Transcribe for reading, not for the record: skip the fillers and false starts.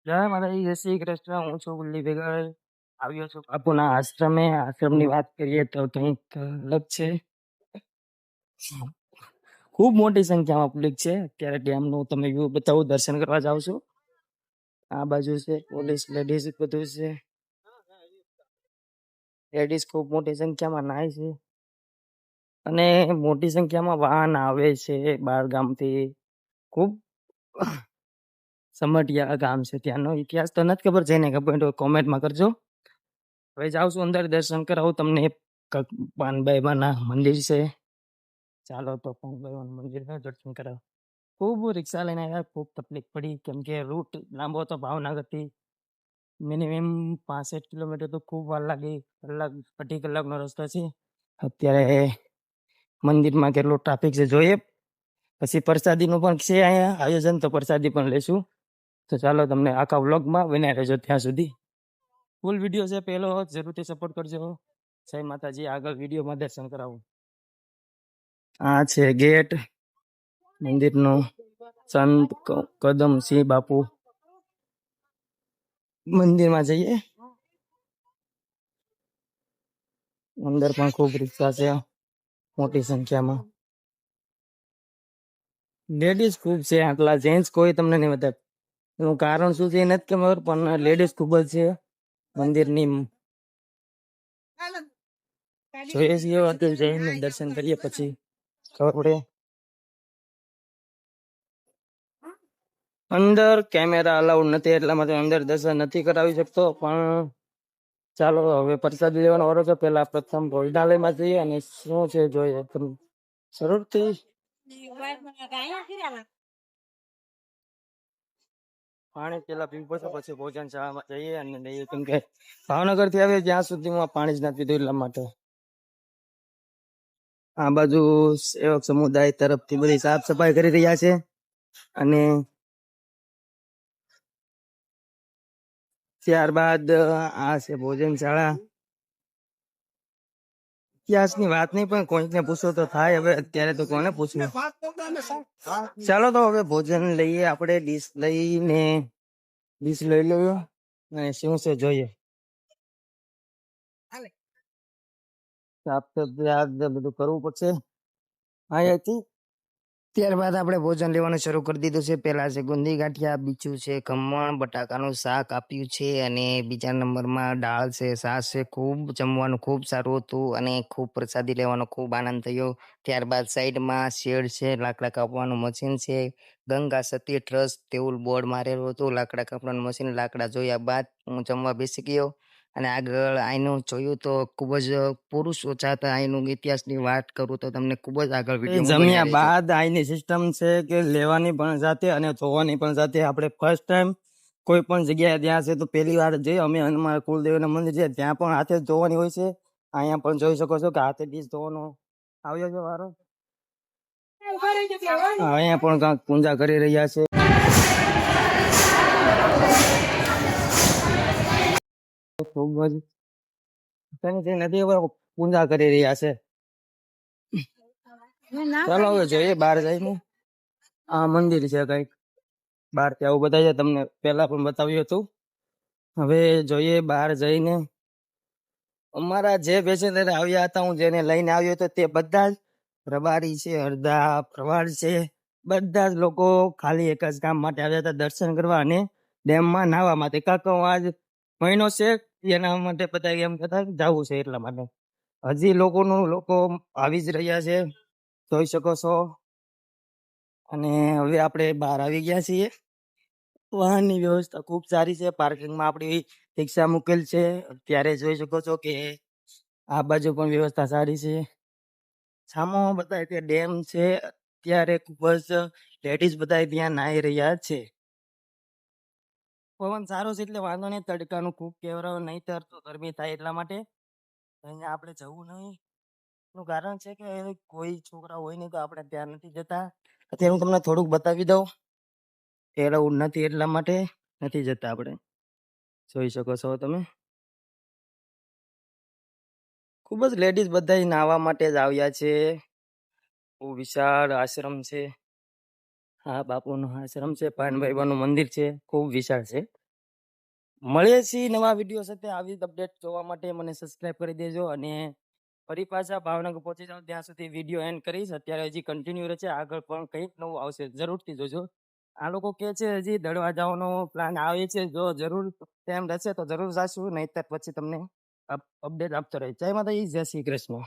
જય માતાજી, જય શ્રી કૃષ્ણ. હું છું ગુલ્લી ભેગડ. આવ્યો છું બાપુના આશ્રમે. આશ્રમની વાત કરીએ તો કંઈક અલગ છે. ખૂબ મોટી સંખ્યામાં પબ્લિક છે. અત્યારે ડેમનું તમે વ્યૂ બતાવું, દર્શન કરવા જાવ છું. આ બાજુ છે પોલીસ, લેડીઝ બધું છે. લેડીઝ ખૂબ મોટી સંખ્યામાં નાય છે અને મોટી સંખ્યામાં વાહન આવે છે બાર ગામથી. ખૂબ સમટિયા ગામ છે. ત્યાંનો ઇતિહાસ તો નથી ખબર, જઈને ખબર તો કોમેન્ટમાં કરજો. હવે જાઉં છું અંદર, દર્શન કરાવું તમને. પાનબાઈબાના મંદિર છે. ચાલો તો પાનબાઈબાના મંદિરના દર્શન કરાવ. ખૂબ રિક્ષા લઈને આવ્યા, ખૂબ તકલીફ પડી, કેમ કે રૂટ લાંબો હતો ભાવનગરથી. મિનિમમ 65 કિલોમીટર તો ખૂબ વાર લાગી. કલાક, અઢી કલાકનો રસ્તો છે. અત્યારે મંદિરમાં કેટલો ટ્રાફિક છે જોઈએ. પછી પ્રસાદીનું પણ છે અહીંયા આયોજન, તો પ્રસાદી પણ લેશું. તો ચાલો તમને આખા વ્લોગમાં બનાવી રહેજો ત્યાં સુધી. ફૂલ વિડીયો છે પહેલો, જરૂરથી સપોર્ટ કરજો. જય માતાજી. આગળ વિડીયોમાં દર્શન કરાવું. આ છે ગેટ મંદિરનો. સંત કદમસિંહ બાપુ. મંદિરમાં જઈએ. અંદર પણ ખૂબ રિક્ષા છે મોટી સંખ્યામાં. લેડીઝ ખૂબ છે. આટલા જેન્ટ્સ કોઈ તમને નહીં બતાવે. એનું કારણ શું છે એ નથી ખબર, પણ લેડીઝ ખૂબ જ છે મંદિરની. જોઈએ છીએ અત્યારે, જઈને દર્શન કરીએ પછી ખબર પડે. અંદર કેમેરા અલાઉડ નથી, એટલા માટે અંદર દર્શન નથી કરાવી શકતો. પણ ચાલો હવે પ્રસાદ લેવાનો વારો છે. પેલા પ્રથમ ભોજનાલયમાં જઈએ અને શું છે જોઈએ. જરૂરથી પાણી પેલા પીવું પડશે, પછી ભોજન શાળામાં જઈએ અને લઈએ. કેમ કે ભાવનગર થી આવીએ જ્યાં સુધીમાં પાણી જ નથી પીધું, એટલા માટે. આ બાજુ સેવક સમુદાય તરફથી બધી સાફ સફાઈ કરી રહ્યા છે. અને ત્યારબાદ આ છે ભોજન શાળા. ઇતિહાસની વાત નહીં, પણ કોઈને પૂછો તો થાય. હવે અત્યારે તો કોને પૂછવું. ચાલો તો હવે ભોજન લઈએ આપણે. ડીશ લઈને ડીશ લઈ લો અને શું છે જોઈએ. સાફ બધું કરવું પડશે અહીંયાથી. ત્યારબાદ આપણે ભોજન લેવાનું શરૂ કરી દીધું છે. પહેલા છે ગુંદી ગાંઠિયા, બીજું છે ખમણ, બટાકાનું શાક આપ્યું છે, અને બીજા નંબરમાં દાળ છે, છાશ છે. ખૂબ જમવાનું ખૂબ સારું હતું અને ખૂબ પ્રસાદી લેવાનો ખૂબ આનંદ થયો. ત્યારબાદ સાઈડમાં શેડ છે, લાકડા કાપવાનું મશીન છે, ગંગા સતી ટ્રસ્ટ તેવું બોર્ડ મારેલું હતું. લાકડા કાપવાનું મશીન. લાકડા જોયા બાદ હું જમવા બેસી ગયો. અને આગળ આઈનું જોયું તો ખૂબ જ પુરુષ ઓછા હતા. આઈનું ઇતિહાસની વાત કરું તો તમને ખૂબ જ આગળ વિડીયો જમ્યા બાદ આઈની સિસ્ટમ છે કે લેવાની પણ સાથે અને ધોવાની પણ સાથે. આપણે ફર્સ્ટ ટાઈમ કોઈ પણ જગ્યાએ ત્યાં છે તો પહેલી વાર જઈએ અમે. અમારા કુલદેવના મંદિર છે ત્યાં પણ હાથે જ ધોવાની હોય છે. અહીંયા પણ જોઈ શકો છો કે હાથે ડીશ ધોવાનો આવ્યો છે વારો. અહીંયા પણ કાંક પૂજા કરી રહ્યા છે. ખૂબ જ નદી પૂજા કરી રહ્યા છે. ચાલો હવે જોઈએ બહાર જઈને. આ મંદિર છે કઈક બહાર થી આવું બતાવે છે. તમને પેલા પણ બતાવ્યું હતું. હવે જોઈએ બહાર જઈને. અમારા જે પેસેન્જર આવ્યા હતા, હું જેને લઈને આવ્યો હતો, તે બધા જ પ્રભારી છે, અડધા પ્રવાળ છે. બધા જ લોકો ખાલી એક જ કામ માટે આવ્યા હતા, દર્શન કરવા અને ડેમમાં નાહવા માટે. કાંક આજ મહિનો છે એના માટે બધા એમ કહેતા જવું છે, એટલા માટે હજી લોકો આવી જ રહ્યા છે, જોઈ શકો છો. અને હવે આપણે બહાર આવી ગયા છીએ. વાહનની વ્યવસ્થા ખૂબ સારી છે. પાર્કિંગમાં આપણી રિક્ષા મૂકેલ છે. અત્યારે જોઈ શકો છો કે આ બાજુ પણ વ્યવસ્થા સારી છે. સામો બતાય તે ડેમ છે. અત્યારે ખૂબ જ લેડીઝ બધા ત્યાં નાહી રહ્યા છે. પવન સારો છે એટલે વાંધો નહીં. તડકાનું ખૂબ કેવરાવ નહીંતર તો ગરમી થાય, એટલા માટે અહીંયા આપણે જવું નહીં. એનું કારણ છે કે કોઈ છોકરા હોય નહીં તો આપણે ત્યાં નથી જતા. અત્યારે હું તમને થોડુંક બતાવી દઉં. એલાઉડ નથી એટલા માટે નથી જતા આપણે. જોઈ શકો છો તમે. ખૂબ જ લેડીઝ બધા નાહવા માટે જ આવ્યા છે. બહુ વિશાળ આશ્રમ છે. હા, બાપુનો આશ્રમ છે. પાનભાઈબાનું મંદિર છે, ખૂબ વિશાળ છે. મળીએ છીએ નવા વિડીયો સાથે. આવી અપડેટ જોવા માટે મને સબસ્ક્રાઇબ કરી દેજો અને ફરી પાછા ભાવનગર પહોંચી જાવ ત્યાં સુધી વિડીયો એન્ડ કરીશ. અત્યારે હજી કન્ટિન્યુ રહેશે, આગળ પણ કંઈક નવું આવશે, જરૂરથી જોજો. આ લોકો કે છે હજી દળવા જવાનો પ્લાન આવે છે, જો જરૂર ટાઈમ રહેશે તો જરૂર જાશું, નહીંતર પછી તમને અપડેટ આપતો રહીશ. જય માતાજી, જય શ્રી કૃષ્ણ.